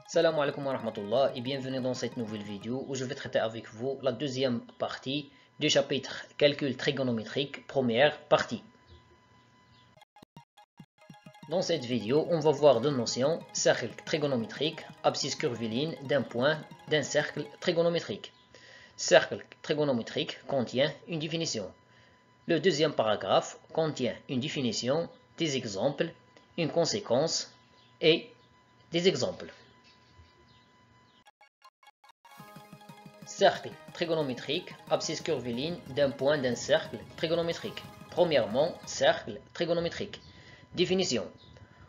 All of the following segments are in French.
Salam alaikum wa rahmatullah et bienvenue dans cette nouvelle vidéo où je vais traiter avec vous la deuxième partie du chapitre calcul trigonométrique, première partie. Dans cette vidéo, on va voir deux notions, cercle trigonométrique, abscisse curviligne d'un point d'un cercle trigonométrique. Cercle trigonométrique contient une définition. Le deuxième paragraphe contient une définition, des exemples, une conséquence et des exemples. Cercle trigonométrique, abscisse curviligne d'un point d'un cercle trigonométrique. Premièrement, cercle trigonométrique. Définition.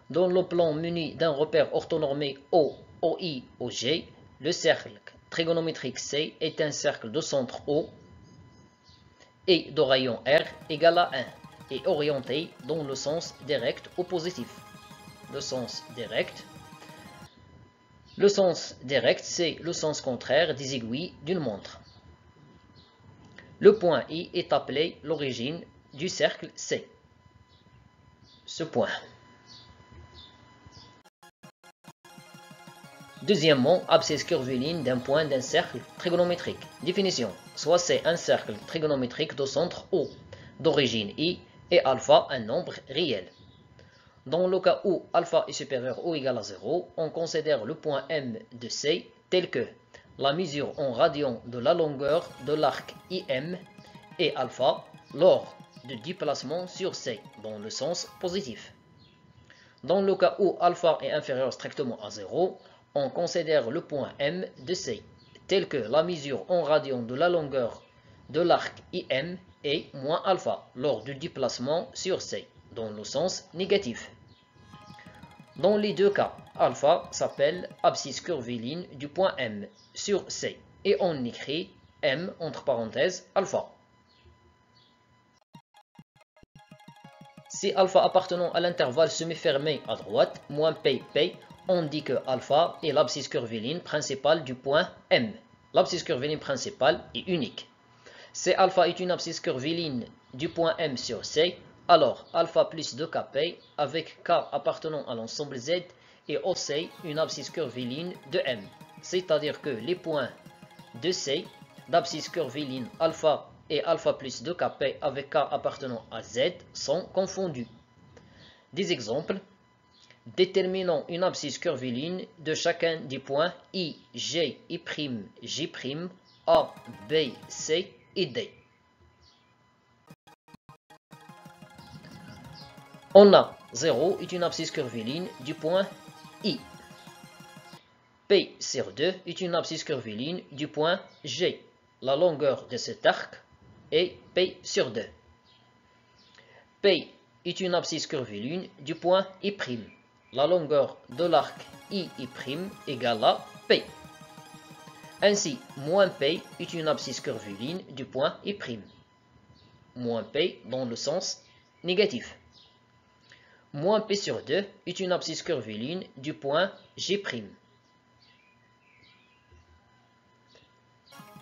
Dans le plan muni d'un repère orthonormé O, OI, OG, le cercle trigonométrique C est un cercle de centre O et de rayon R égal à 1 et orienté dans le sens direct ou positif. Le sens direct, c'est le sens contraire des aiguilles d'une montre. Le point I est appelé l'origine du cercle C. Ce point. Deuxièmement, abscisse curviligne d'un point d'un cercle trigonométrique. Définition. Soit c'est un cercle trigonométrique de centre O, d'origine I, et alpha un nombre réel. Dans le cas où alpha est supérieur ou égal à 0, on considère le point M de C tel que la mesure en radians de la longueur de l'arc IM et alpha lors de déplacement sur C dans le sens positif. Dans le cas où alpha est inférieur strictement à 0, on considère le point M de C tel que la mesure en radians de la longueur de l'arc IM et moins alpha lors du déplacement sur C dans le sens négatif. Dans les deux cas, alpha s'appelle abscisse curviligne du point M sur C et on écrit M entre parenthèses alpha. Si alpha appartenant à l'intervalle semi-fermé à droite, moins P, on dit que alpha est l'abscisse curviligne principale du point M. L'abscisse curviligne principale est unique. Si alpha est une abscisse curviligne du point M sur C, alors alpha plus 2kp avec k appartenant à l'ensemble Z est aussi une abscisse curviligne de M. C'est-à-dire que les points de C d'abscisse curviligne alpha et alpha plus 2kp avec k appartenant à Z sont confondus. Des exemples. Déterminons une abscisse curviligne de chacun des points I, G, I', J', A, B, C et D. On a 0 est une abscisse curviligne du point I. P sur 2 est une abscisse curviligne du point G. La longueur de cet arc est P sur 2. P est une abscisse curviligne du point I'. La longueur de l'arc I' égale à P. Ainsi, moins P est une abscisse curviligne du point I'. Moins P dans le sens négatif. Moins P sur 2 est une abscisse curviligne du point G'.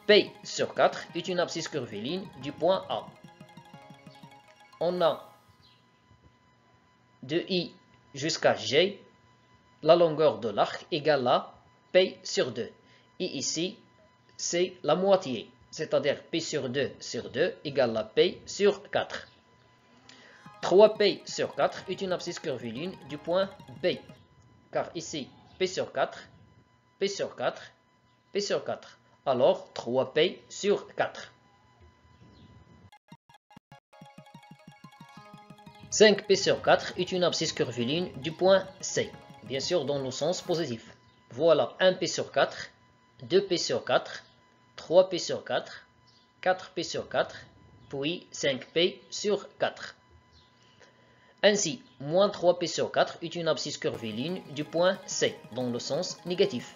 P sur 4 est une abscisse curviligne du point A. On a de I jusqu'à G, la longueur de l'arc égale à P sur 2. Et ici, c'est la moitié, c'est-à-dire P sur 2 égale à P sur 4. 3P sur 4 est une abscisse curviligne du point B, car ici, P sur 4, P sur 4, P sur 4. Alors, 3P sur 4. 5P sur 4 est une abscisse curviligne du point C, bien sûr dans le sens positif. Voilà 1P sur 4, 2P sur 4, 3P sur 4, 4P sur 4, puis 5P sur 4. Ainsi, moins 3P sur 4 est une abscisse curviligne du point C, dans le sens négatif.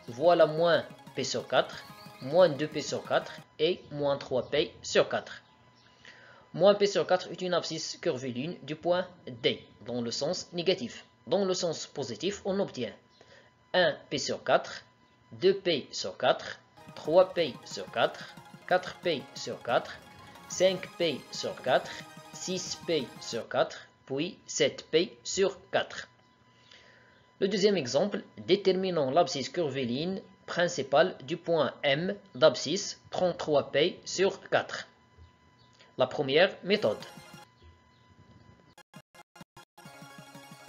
Voilà moins P sur 4, moins 2P sur 4 et moins 3P sur 4. Moins P sur 4 est une abscisse curviligne du point D, dans le sens négatif. Dans le sens positif, on obtient 1P sur 4, 2P sur 4, 3P sur 4, 4P sur 4, 5P sur 4, 6P sur 4, puis 7P sur 4. Le deuxième exemple, déterminons l'abscisse curviligne principale du point M d'abscisse 33π sur 4. La première méthode.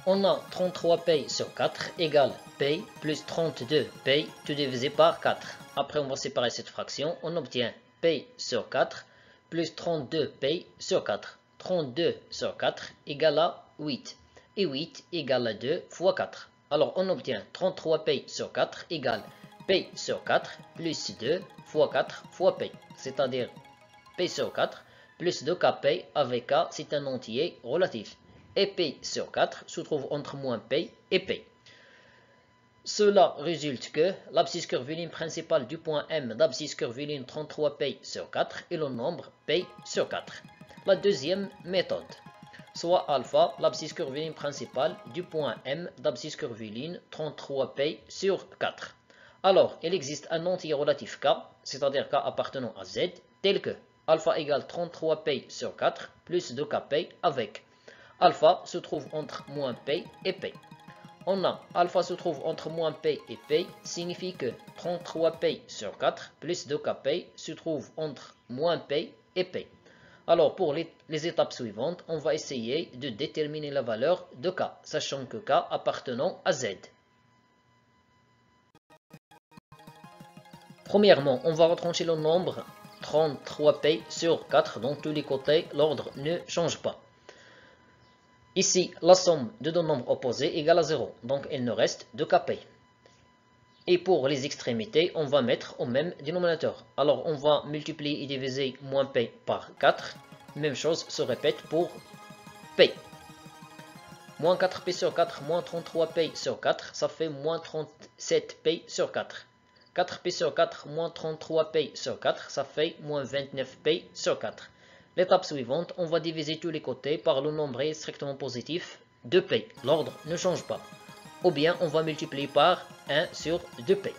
On a 33π sur 4 égale π plus 32π tout divisé par 4. Après, on va séparer cette fraction. On obtient π sur 4 plus 32π sur 4. 32 sur 4 égale à 8. Et 8 égale à 2 fois 4. Alors, on obtient 33π sur 4 égale π sur 4 plus 2 fois 4 fois π. C'est-à-dire π sur 4 plus 2kp avec k, c'est un entier relatif. Et p sur 4 se trouve entre moins p et p. Cela résulte que l'abscisse curviligne principale du point M d'abscisse curviligne 33π sur 4 est le nombre p sur 4. La deuxième méthode, soit alpha, l'abscisse curviligne principale du point M d'abscisse curviligne 33π sur 4. Alors, il existe un entier relatif k, c'est-à-dire k appartenant à z, tel que alpha égale 33π sur 4 plus 2kp avec alpha se trouve entre moins p et p. On a alpha se trouve entre moins p et p, signifie que 33π sur 4 plus 2kp se trouve entre moins p et p. Alors pour les étapes suivantes, on va essayer de déterminer la valeur de k, sachant que k appartenant à z. Premièrement, on va retrancher le nombre 33π sur 4, dans tous les côtés, l'ordre ne change pas. Ici, la somme de deux nombres opposés égale à 0, donc il ne reste 2kp. Et pour les extrémités, on va mettre au même dénominateur. Alors on va multiplier et diviser moins p par 4. Même chose se répète pour p. Moins 4p sur 4, moins 33p sur 4, ça fait moins 37p sur 4. 4p sur 4, moins 33p sur 4, ça fait moins 29p sur 4. L'étape suivante, on va diviser tous les côtés par le nombre strictement positif de p. L'ordre ne change pas. Ou bien on va multiplier par 1 sur 2p.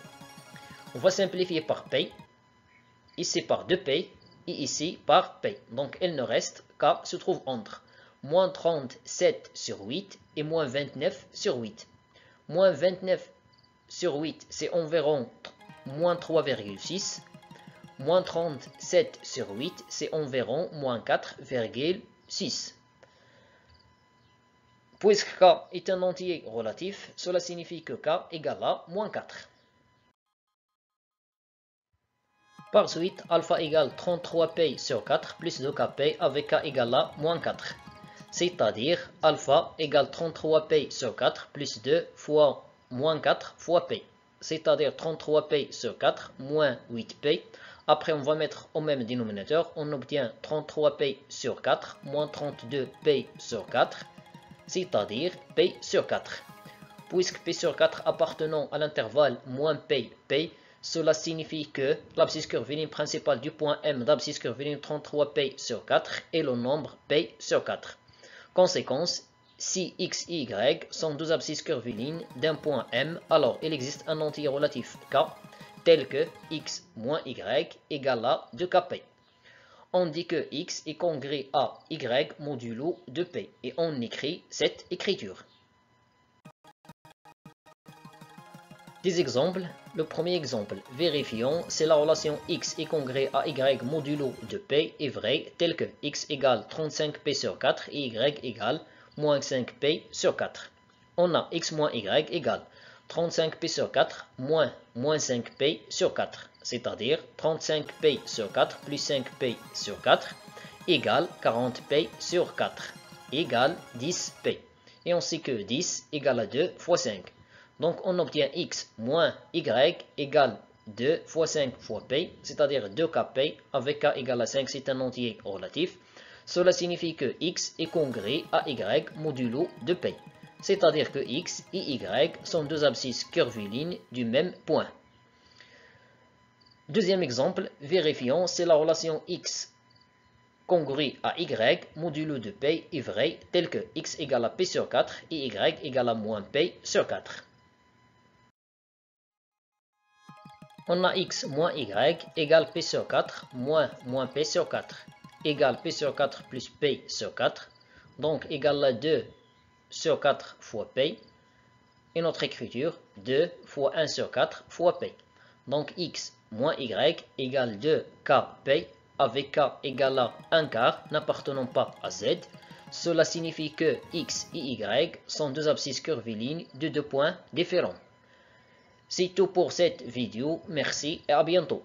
On va simplifier par p, ici par 2p et ici par p. Donc il ne reste qu'à se trouve entre moins 37 sur 8 et moins 29 sur 8. Moins 29 sur 8, c'est environ moins 3,6. Moins 37 sur 8, c'est environ moins 4,6. Puisque k est un entier relatif, cela signifie que k égale à moins 4. Par suite, alpha égale 33p sur 4 plus 2kp avec k égale à moins 4. C'est-à-dire alpha égale 33p sur 4 plus 2 fois moins 4 fois p. C'est-à-dire 33p sur 4 moins 8p. Après, on va mettre au même dénominateur. On obtient 33p sur 4 moins 32p sur 4. C'est-à-dire p sur 4. Puisque p sur 4 appartenant à l'intervalle moins p, p, cela signifie que l'abscisse curviligne principale du point M d'abscisse curviligne 33p sur 4 est le nombre p sur 4. Conséquence, si x et y sont deux abscisses curvilignes d'un point M, alors il existe un entier relatif k, tel que x moins y égale à 2kp. On dit que x est congrès à y modulo 2p et on écrit cette écriture. Des exemples. Le premier exemple, vérifions si la relation x est congrès à y modulo 2p est vraie, tel que x égale 35p sur 4 et y égale moins 5p sur 4. On a x moins y égale 35p sur 4 moins 5p sur 4, c'est-à-dire 35p sur 4 plus 5p sur 4 égale 40p sur 4 égale 10p. Et on sait que 10 égale à 2 fois 5. Donc on obtient x moins y égale 2 fois 5 fois p, c'est-à-dire 2kp avec k égale à 5, c'est un entier relatif. Cela signifie que x est congrès à y modulo de p. C'est-à-dire que x et y sont deux abscisses curvilignes du même point. Deuxième exemple, vérifions si la relation x congrue à y modulo de p est vraie, tel que x égale à p sur 4 et y égale à moins p sur 4. On a x moins y égale p sur 4 moins p sur 4 égale p sur 4 plus p sur 4, donc égale à 2 sur 4 fois p. et notre écriture 2 fois 1 sur 4 fois P. Donc x moins y égale 2kp avec k égale à 1 quart n'appartenant pas à z. Cela signifie que x et y sont deux abscisses curvilignes de deux points différents. C'est tout pour cette vidéo, merci et à bientôt.